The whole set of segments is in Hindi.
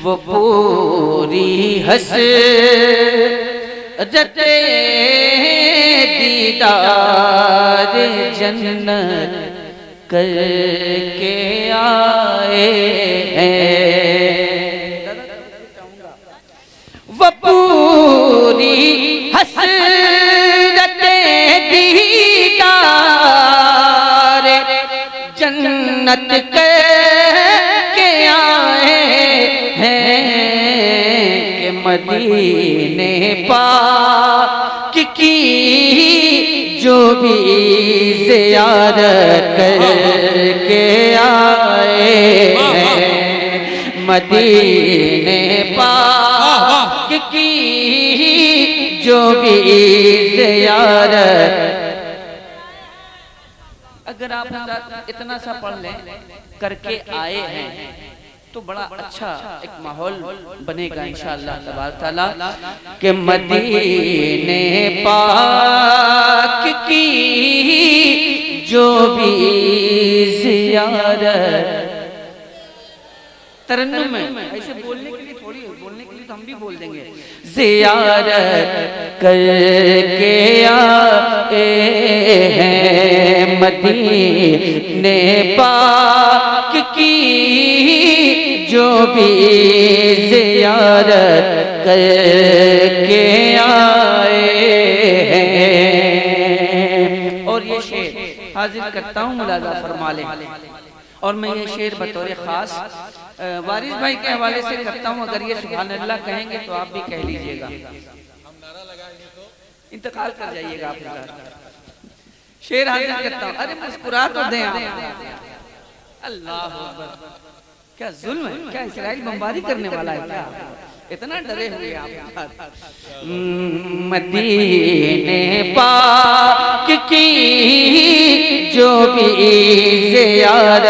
वो पूरी हसरते दीदार जन्नत करके आए हैं। वो पूरी हसरते दीदार जन्नत करके आए हैं कि मदीने पाक की जो भी ज़ियारत करके आए हैं, मदीने पाक की जो भी ज़ियारत। अगर आप इतना सा पढ़ लें करके आए हैं तो बड़ा अच्छा एक माहौल बनेगा इंशाअल्लाह तबारक तआला कि मदीने पाक की जो भी ज़ियारत। तरन्नुम में ऐसे बोलने के लिए थोड़ी, बोलने के लिए तो हम भी बोल देंगे, ज़ियारत करके आए हैं मदीने पाक की जो भी ज़ियारत करके आए हैं। और ये शेर हाजिर करता हूँ, मुलाज़ा फरमा लें। और मैं ये शेर बतौर ख़ास वारिस भाई के हवाले से करता हूँ। अगर ये सुभान अल्लाह कहेंगे तो आप भी कह लीजिएगा, इंतकाल कर जाइएगा आप। शेर हाजिर करता हूँ। अरे मुस्कुरा तो दें आप। अल्लाह अकबर, क्या जुल्म है, क्या इस्राइल बमबारी करने वाला है क्या? इतना डरे हुए आप। मदीने पाक की जो भी ज़ियारत।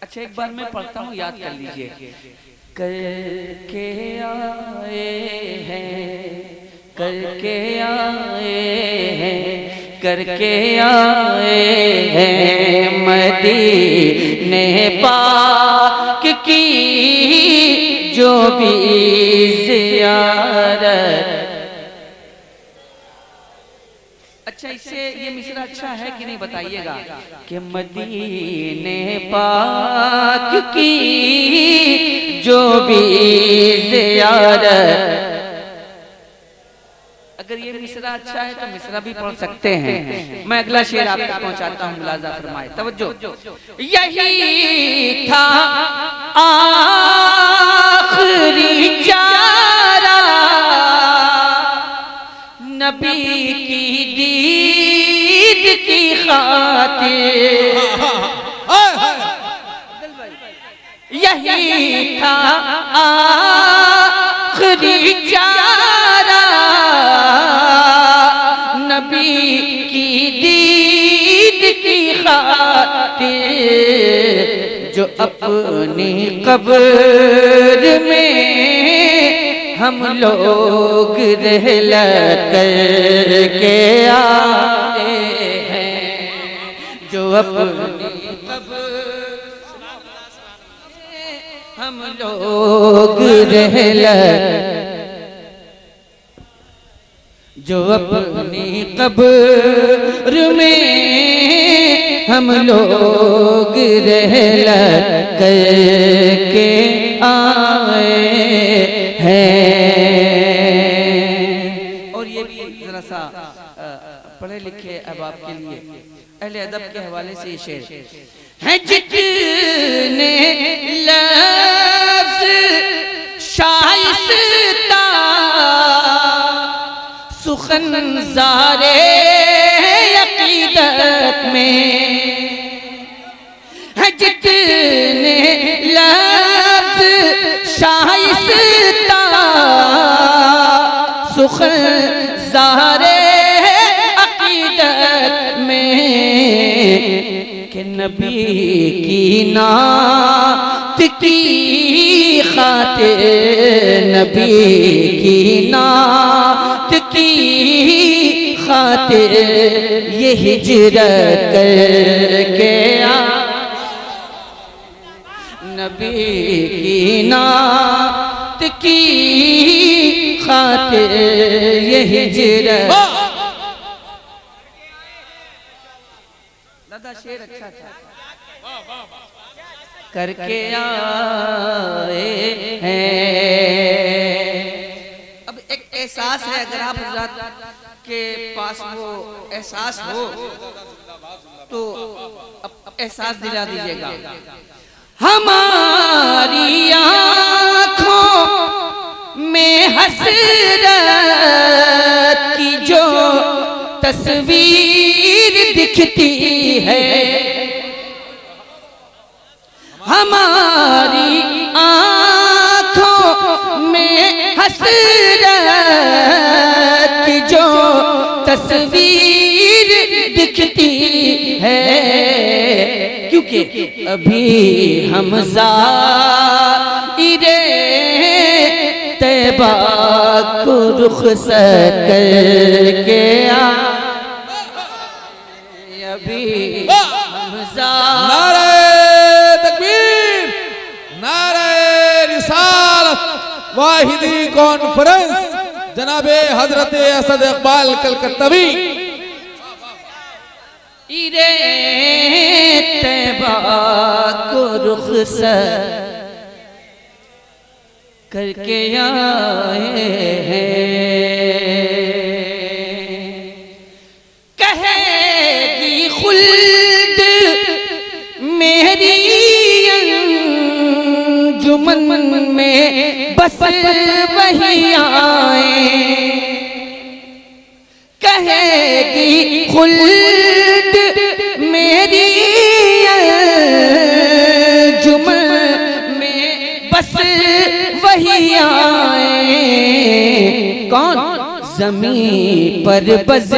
अच्छा एक बार मैं पढ़ता हूँ, याद कर लीजिए। करके आए हैं, करके आए हैं, करके आए हैं मदीने पाक की जो भी ज़ियारत। अच्छा इससे ये मिसरा अच्छा है कि नहीं बताइएगा कि मदीने पाक की जो भी ज़ियारत। अगर ये मिसरा अच्छा है तो मिसरा भी पढ़ सकते हैं। मैं अगला शेर आप तक पहुंचाता हूँ, मुलाज़ा फरमाए, तवज्जो। यही था आखिरी चारा नबी की दीद की खातिर, यही था आखिरी चारा नबी की दीद की खातिर, जो अपनी कब्र में हम लोग रहलत करके आए हैं, जो अपनी कब्र हम लोग रहलत, जो अपनी कब्र में हम लोग रहलत करके आए हैं। और ये भी जरा सा पढ़े लिखे अहबाब के लिए अहले अदब के हवाले से ये शेर है। जितने लफ्ज़ शाइस्ता सुखन ज़ारे अक़ीदत में है, जितने लफ्ज़ शाइस्ता सुखन ज़ारे अक़ीदत में कि नबी की नात की खातिर, नबी की नात की खातिर ये हिजरत करके नबी की नात की खातिर ये हिजरत। दादा शेर अच्छा था। करके आए हैं। अब एक एहसास है, अगर आप हज़रात के पास वो एहसास हो तो अब एहसास दिला दीजिएगा। हमारी आँखों में हसरत की जो तस्वीर दिखती है, हमारी आँखों में हसरत की जो तस्वीर दिखती है, क्योंकि अभी हम ज़ाइरे तैबा को रुख़सत करके अभी हम नारे तकबीर, नारे रिसालत, वाहिदी कॉन्फ्रेंस जनाबे हजरत असद इकबाल कलकत्तवी इरे तैबा को रुख़सत करके आए हैं। कहेगी खुल्द मेरी अंजुमन में बस वही आए, कहेगी खुल्द मेरी अंजुमन में बस वही आए। कौन? ज़मीन पर बज़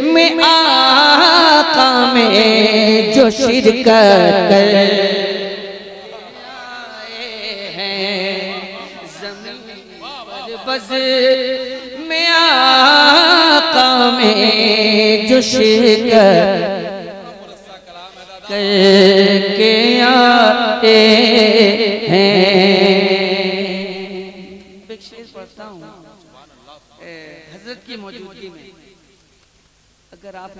में आका में जो शिरकत कर बज़ में आका में जो शिरकत करके आए हैं। एक शेर पढ़ता हूँ हजरत की मौजूदगी में। अगर आप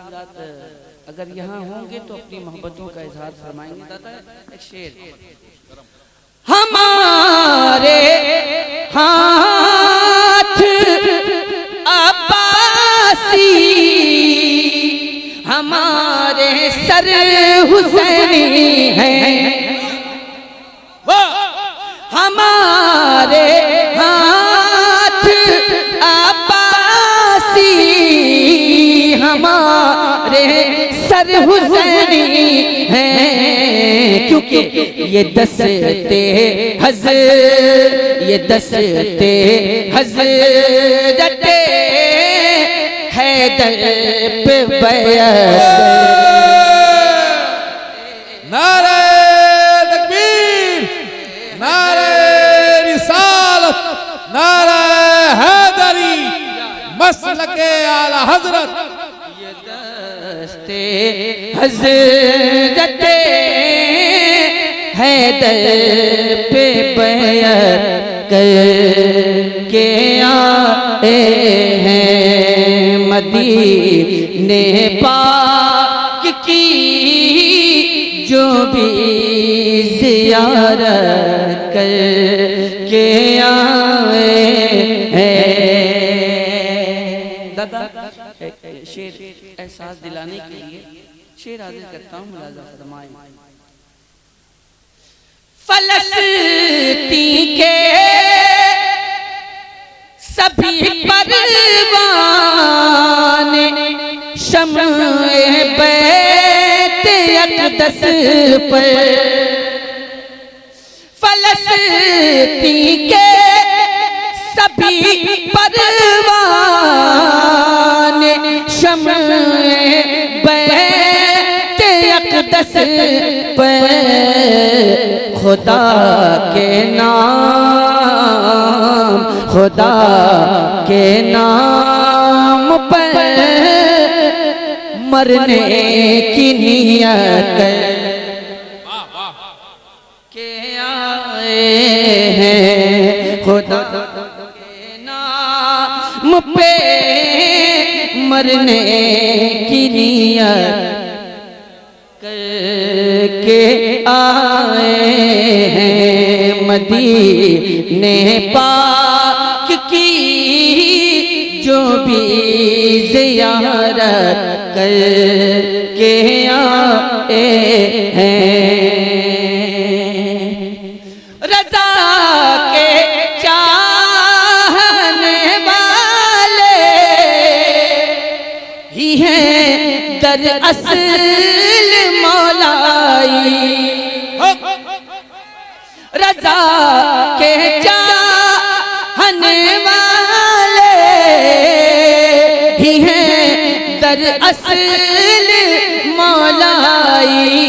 अगर यहाँ होंगे तो अपनी मोहब्बतों का इजहार फरमाएंगे। दादा एक शेर। हमारे हाथ अब्बासी, हमारे सर हुसैनी हैं, हमारे हाथ अब्बासी, हमारे सर हुसैनी हैं, क्योंकि ये दस्ते हज़रत हैदर पे बैत। नारे तकबीर, नारे रिसालत, नारे हैदरी, मसलके आला हजरत। ये दस्ते हज़रत हैदर पे बैत करके आए हैं। मदीने पाक की जो भी ज़ियारत करके आए हैं। दादा शेर एहसास दिलाने के लिए शेर हाजिर करता हूँ, मुलाज़ा फरमाएं। फलस्तीन के सभी परवाने शम्ए बैत अक़दस पर, फलस्तीन के सभी परवाने शम्ए बैत अक़दस पर खुदा के नाम पर मरने की नियत। के आए हैं, खुदा के नाम पे मरने की नियत करके आए हैं, मदीने पाक की जो भी ज़ियारत करके आए हैं। रज़ा के चाहने वाले ही हैं दरअसल मौलाई, रज़ा के चाहने वाले ही हैं दरअसल मौलाई।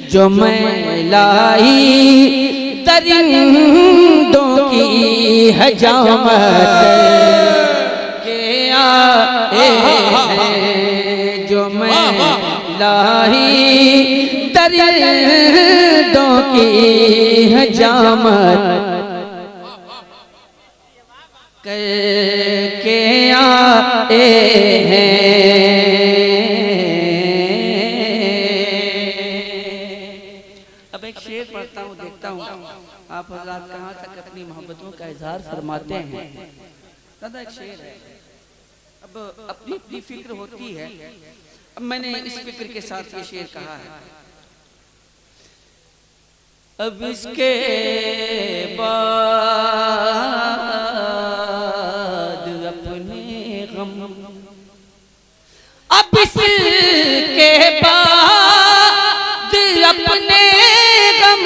जो मैं लाई दरिंदों की हजामत के आए हैं, जो मैं लाई दरिंदों की हजामत करके आए हैं। अब एक शेर पढ़ता हूँ, देखता हूँ आप हज़रात कहाँ तक अपनी मोहब्बतों का इजहार फरमाते हैं। दादा एक शेर है, अब अपनी अपनी फिक्र होती है। अब मैंने इस फिक्र के साथ ये शेर कहा है। अब इसके बाद अपने गम, अब इसके बाद अपने गम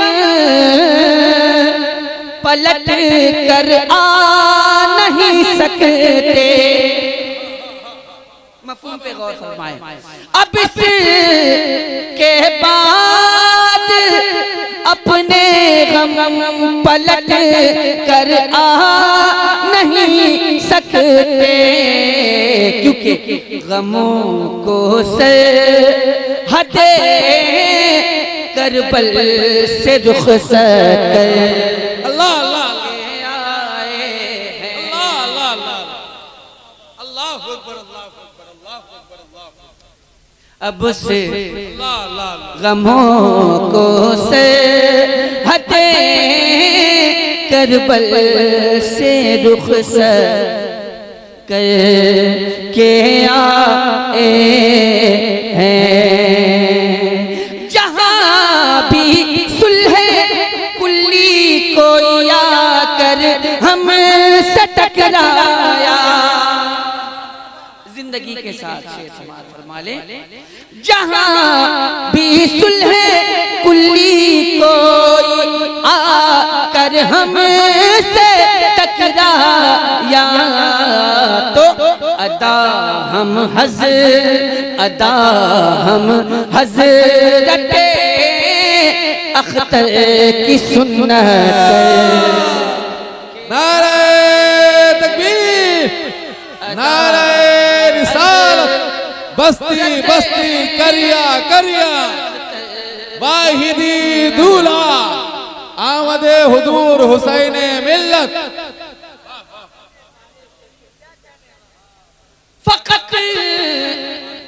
पलट कर आ नहीं सकते। मफ़हूम पे गौर फरमाएं। अब इसके बाद अपने गम पलट कर आ नहीं सकते, क्योंकि गमों को सरहदे करबल से रुखसत कर अल्लाह अल्लाह आए हैं। अल्लाह अल्लाह अल्लाह अकबर अल्लाह अकबर अल्लाह अकबर अल्लाह। अब से अल्लाह अल्लाह गमों को सरहदे करबल से रुखसत करके आए हैं। जहाँ भी सुलह कुल्ली कोई आकर हमसे टकराया, जिंदगी के साथ शेर समाज फरमा ले। जहाँ भी सुलह कुल्ली कोई आकर हमसे टकराया, तो अदा हम हज़रत अख्तर की सुन्नत। नारे तकबीर, नारे रिसालत, बस्ती बस्ती करिया करिया, वाहिदी दूल्हा आमदे हुजूर हुसैन मिल्लत। फकत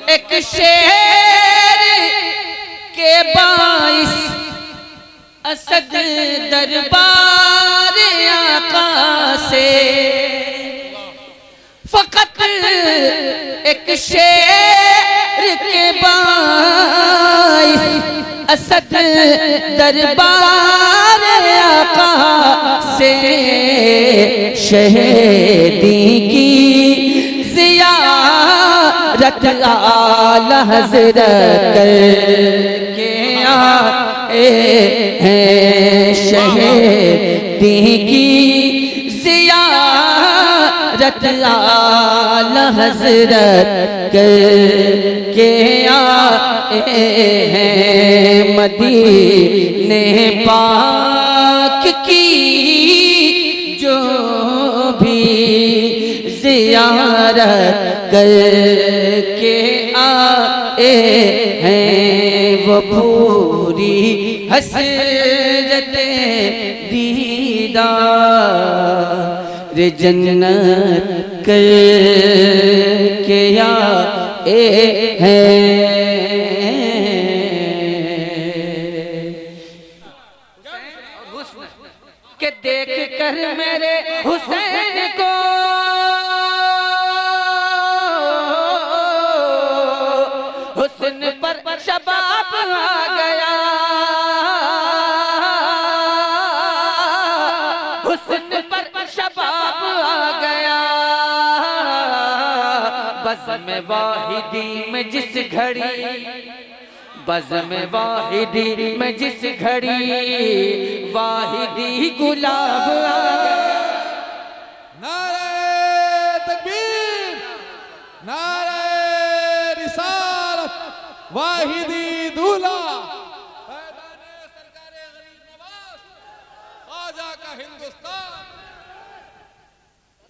एक शेर के बाइस असद दरबार आका से, फकत एक शेर के बाइस असद दरबार आका से शहीदी की ज़ियारत आला हज़रत करके आए हैं। शहीदी की ज़ियारत आला हज़रत करके आए हैं। मदीने पाक की जो भी ज़ियारत करके आए हैं। हैं वो पूरी हसरते दीदार जन्नत करके आए हैं। के देख कर मेरे हुसैन को हुस्न पर शबाब आ गया, हुस्न पर शबाब आ गया। बज़्म वाहिदी में जिस घड़ी, बज़्म वाहिदी में जिस घड़ी वाहिदी गुलाब आ गया। नारे तकबीर, नारे रिसालत, वाहिदी दूल्हा पैदाने सरकारे गरीब नवाज ख्वाजा का हिंदुस्तान।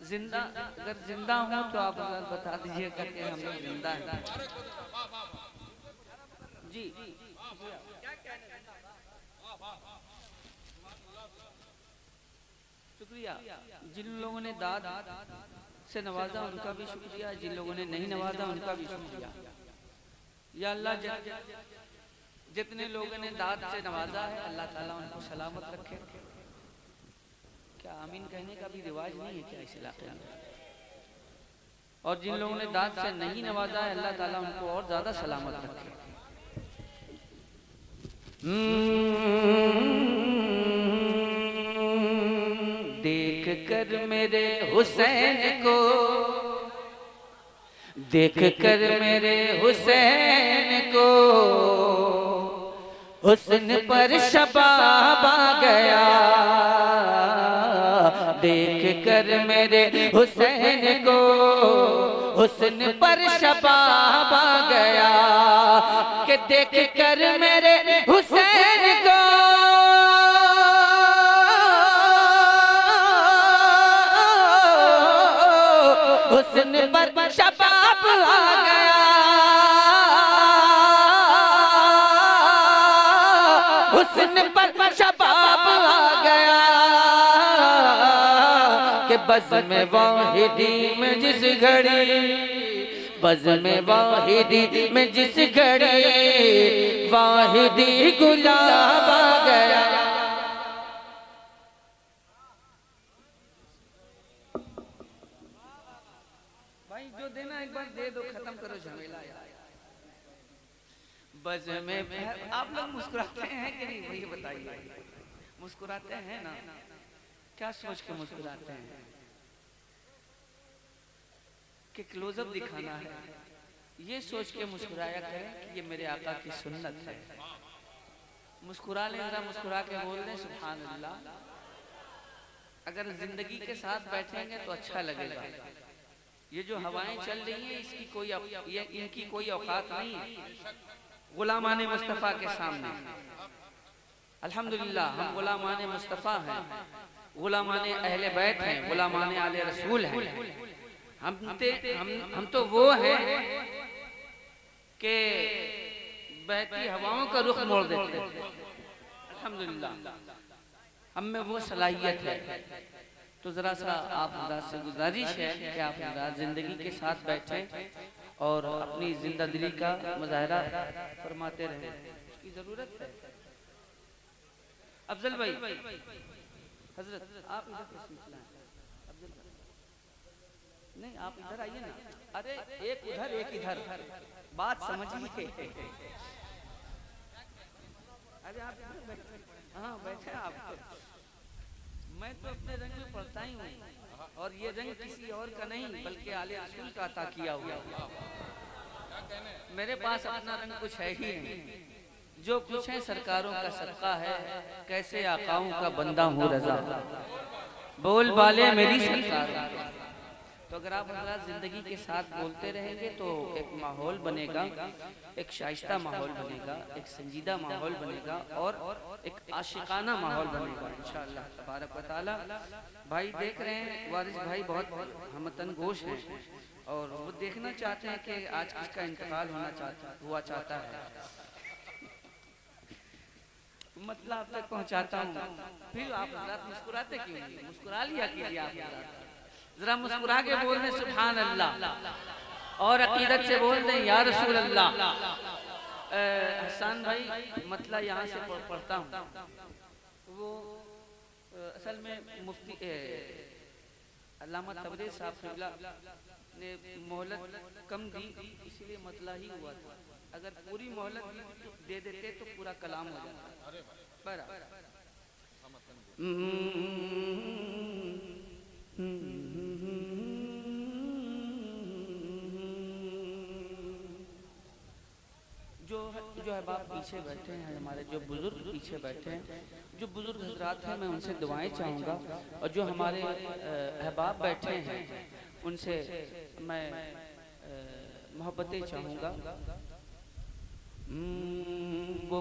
जिंदा, अगर जिंदा हूं तो आप बता दीजिएगा कि हम लोग जिंदा हैं जी। शुक्रिया। जिन लोगों ने दाद से नवाजा उनका भी शुक्रिया, जिन लोगों ने नहीं नवाजा उनका भी शुक्रिया। या अल्लाह जितने लोगों ने दाद से नवाजा है अल्लाह ताला उनको सलामत रखे। क्या आमीन कहने का भी रिवाज नहीं है क्या इस इलाके में? और जिन लोगों ने दाद से नहीं नवाजा है अल्लाह ताला उनको और ज्यादा सलामत रखे। देख कर मेरे हुसैन को, देख कर मेरे हुसैन को हुस्न पर शबाब आ गया। देख कर मेरे हुसैन को हुस्न पर शबाब आ गया। कि देख कर मेरे हुसैन को हुस्न पर शबाब आ गया। हुस्न पर शबाब आ गया। कि बज़्म वाहिदी में जिस घड़ी, बज़्म वाहिदी में जिस घड़ी वाहिदी गुलाब आ गया। भाई जो देना एक बार दे दो, खत्म करो झमेला यार। बज़्म आप लोग मुस्कुराते हैं कि नहीं वही बताइए। मुस्कुराते हैं ना? क्या सोच के मुस्कुराते हैं? कि क्लोजअप दिखाना है, ये सोच के मुस्कुराया करें कि ये मेरे आका की सुन्नत है। मुस्कुरा लें, जरा मुस्कुरा के बोल दें सुभान अल्लाह। अगर जिंदगी के साथ बैठेंगे तो अच्छा लगेगा। ये जो हवाएं चल रही हैं इसकी कोई इनकी कोई औकात नहीं है गुलामाने मुस्तफ़ा के सामने। अल्हम्दुलिल्लाह हम गुलामाने मुस्तफ़ा हैं, गुलामाने अहले बैत हैं, गुलामाने आले रसूल हैं। हम तो वो हैं कि बहती हवाओं का रुख मोड़ देते हैं। अल्हम्दुलिल्लाह हम में वो सलाहियत है। तो जरा सा आप हज़रात से गुजारिश है कि आप हज़रात जिंदगी के साथ बैठे और अपनी जिंदगी का मुजाहरा फरमाते रहें, उसकी जरूरत है। अफजल भाई, हजरत आप इधर तशरीफ लाएं। अफजल भाई नहीं, आप इधर आइए ना। अरे एक उधर एक इधर, बात समझिए। अरे आप हाँ बैठे आप। मैं तो अपने रंग में पढ़ता ही हूँ और ये रंग किसी और का नहीं बल्कि आले रसूल का अता किया हुआ। मेरे पास अपना रंग कुछ है ही नहीं। जो कुछ है सरकारों का सदका है, कैसे आकाओं का बंदा हूँ रजा, बोल बाले मेरी सरकार। तो अगर आप हमारा जिंदगी के साथ बोलते रहेंगे तो एक माहौल बनेगा, एक शाइस्ता माहौल बनेगा, एक संजीदा माहौल बनेगा और एक आशिकाना माहौल बनेगा इंशाअल्लाह तबारक व तआला। भाई देख रहे हैं वारिस भाई बहुत हमतन गोश हैं और वो देखना चाहते हैं कि आज किसका इंतकाल हुआ चाहता है। मतलब आप तक पहुंचाता हूँ, फिर आप हज़रात मुस्कुराते क्यों नहीं? मुस्कुरा लिया कीजिए आप हज़रात, जरा मुस्कुरा के बोल रहे सुभान अल्लाह और अकीदत से बोल रहे या रसूल अल्लाह। हसन भाई मतलब यहाँ से पढ़ता हूँ, वो असल में मुफ्ती अल्लामा तबरेज़ साहब क़िबला ने मोहलत कम दी, इसलिए मतला ही हुआ था। अगर पूरी मोहलत दे देते तो पूरा कलाम हो जाता। जो है बाप पीछे बैठे हैं, हमारे जो बुजुर्ग पीछे बैठे हैं, जो बुजुर्ग हजरात हैं, मैं उनसे दुआएं चाहूँगा। और जो हमारे अहबाब बैठे हैं उनसे मैं मोहब्बतें चाहूँगा। वो